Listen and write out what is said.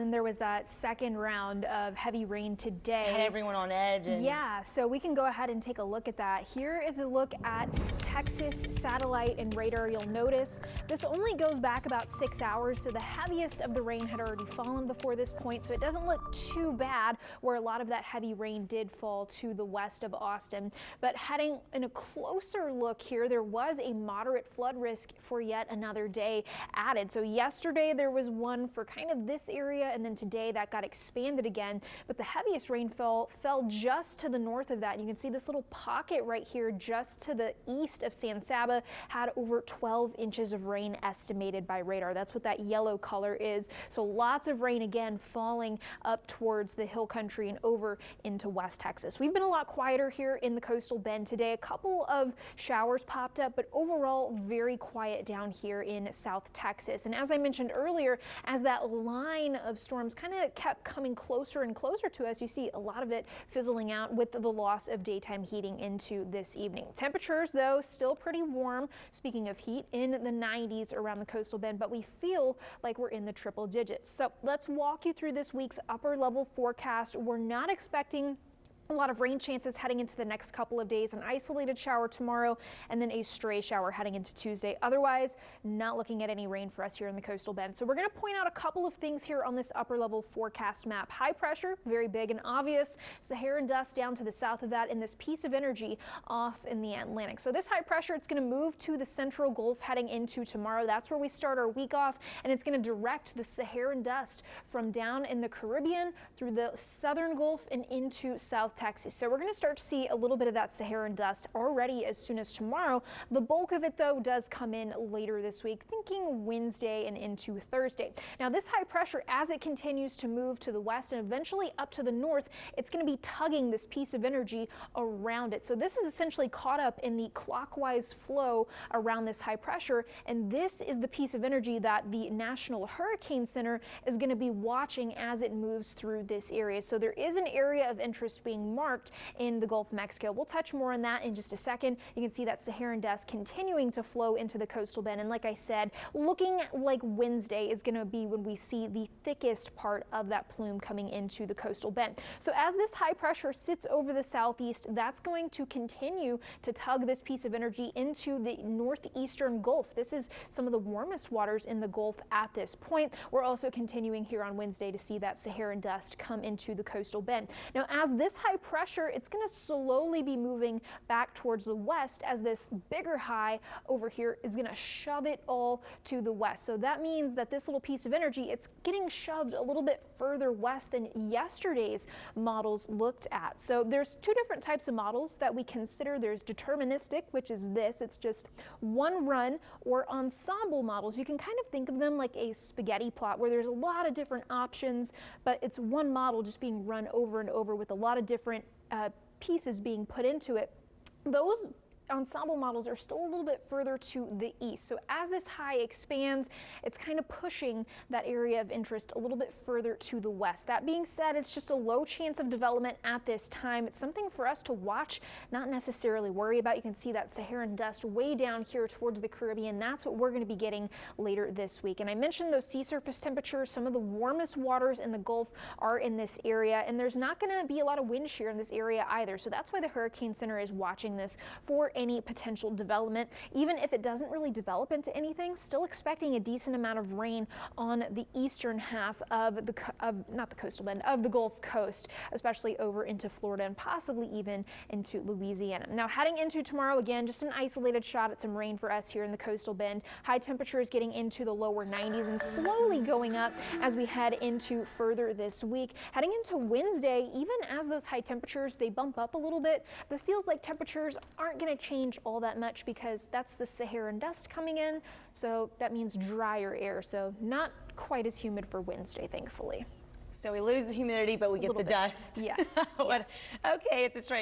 then there was that second round of heavy rain today. Had everyone on edge. And yeah, so we can go ahead and take a look at that. Here is a look at Texas satellite and radar. You'll notice this only goes back about 6 hours, so the heaviest of the rain had already fallen before this point, so it doesn't look too bad where a lot of that heavy rain did fall to the west of Austin. But heading in a closer look here, there was a moderate flood risk for yet another day added. So yesterday there was one for kind of this area, and then today that got expanded again, but the heaviest rainfall fell just to the north of that. And you can see this little pocket right here just to the east of San Saba had over 12 inches of rain estimated by radar. That's what that yellow color is. So lots of rain again falling up towards the hill country and over into West Texas. We've been a lot quieter here in the coastal bend today. A couple of showers popped up, but overall very quiet down here in South Texas. And as I mentioned earlier, as that line of storms kind of kept coming closer and closer to us, you see a lot of it fizzling out with the loss of daytime heating into this evening. Temperatures, though, still pretty warm. Speaking of heat, in the 90s around the coastal bend, but we feel like we're in the triple digits. So let's walk you through this week's upper level forecast. We're not expecting a lot of rain chances heading into the next couple of days, an isolated shower tomorrow, and then a stray shower heading into Tuesday. Otherwise, not looking at any rain for us here in the coastal bend. So we're going to point out a couple of things here on this upper level forecast map. High pressure, very big and obvious. Saharan dust down to the south of that, and this piece of energy off in the Atlantic. So this high pressure, it's going to move to the central Gulf heading into tomorrow. That's where we start our week off, and it's going to direct the Saharan dust from down in the Caribbean through the southern Gulf and into South Texas. So we're going to start to see a little bit of that Saharan dust already as soon as tomorrow. The bulk of it, though, does come in later this week, thinking Wednesday and into Thursday. Now, this high pressure, as it continues to move to the west and eventually up to the north, it's going to be tugging this piece of energy around it. So this is essentially caught up in the clockwise flow around this high pressure, and this is the piece of energy that the National Hurricane Center is going to be watching as it moves through this area. So there is an area of interest being marked in the Gulf of Mexico. We'll touch more on that in just a second. You can see that Saharan dust continuing to flow into the coastal bend, and like I said, looking like Wednesday is going to be when we see the thickest part of that plume coming into the coastal bend. So as this high pressure sits over the southeast, that's going to continue to tug this piece of energy into the northeastern Gulf. This is some of the warmest waters in the Gulf at this point. We're also continuing here on Wednesday to see that Saharan dust come into the coastal bend. Now, as this high pressure, it's going to slowly be moving back towards the west as this bigger high over here is going to shove it all to the west. So that means that this little piece of energy, it's getting shoved a little bit further west than yesterday's models looked at. So there's two different types of models that we consider. There's deterministic, which is this. It's just one run, or ensemble models. You can kind of think of them like a spaghetti plot where there's a lot of different options, but it's one model just being run over and over with a lot of different pieces being put into it. Those ensemble models are still a little bit further to the east. So as this high expands, it's kind of pushing that area of interest a little bit further to the west. That being said, it's just a low chance of development at this time. It's something for us to watch, not necessarily worry about. You can see that Saharan dust way down here towards the Caribbean. That's what we're going to be getting later this week. And I mentioned those sea surface temperatures. Some of the warmest waters in the Gulf are in this area, and there's not going to be a lot of wind shear in this area either. So that's why the Hurricane Center is watching this for any potential development. Even if it doesn't really develop into anything, still expecting a decent amount of rain on the eastern half of the not the coastal bend, of the Gulf Coast, especially over into Florida and possibly even into Louisiana. Now, heading into tomorrow, again, just an isolated shot at some rain for us here in the coastal bend. High temperatures getting into the lower 90s and slowly going up as we head into further this week. Heading into Wednesday, even as those high temperatures, they bump up a little bit, but it feels like temperatures aren't going to change all that much because that's the Saharan dust coming in. So that means drier air. So not quite as humid for Wednesday, thankfully. So we lose the humidity, but we get the dust. Yes. Okay, it's a trade.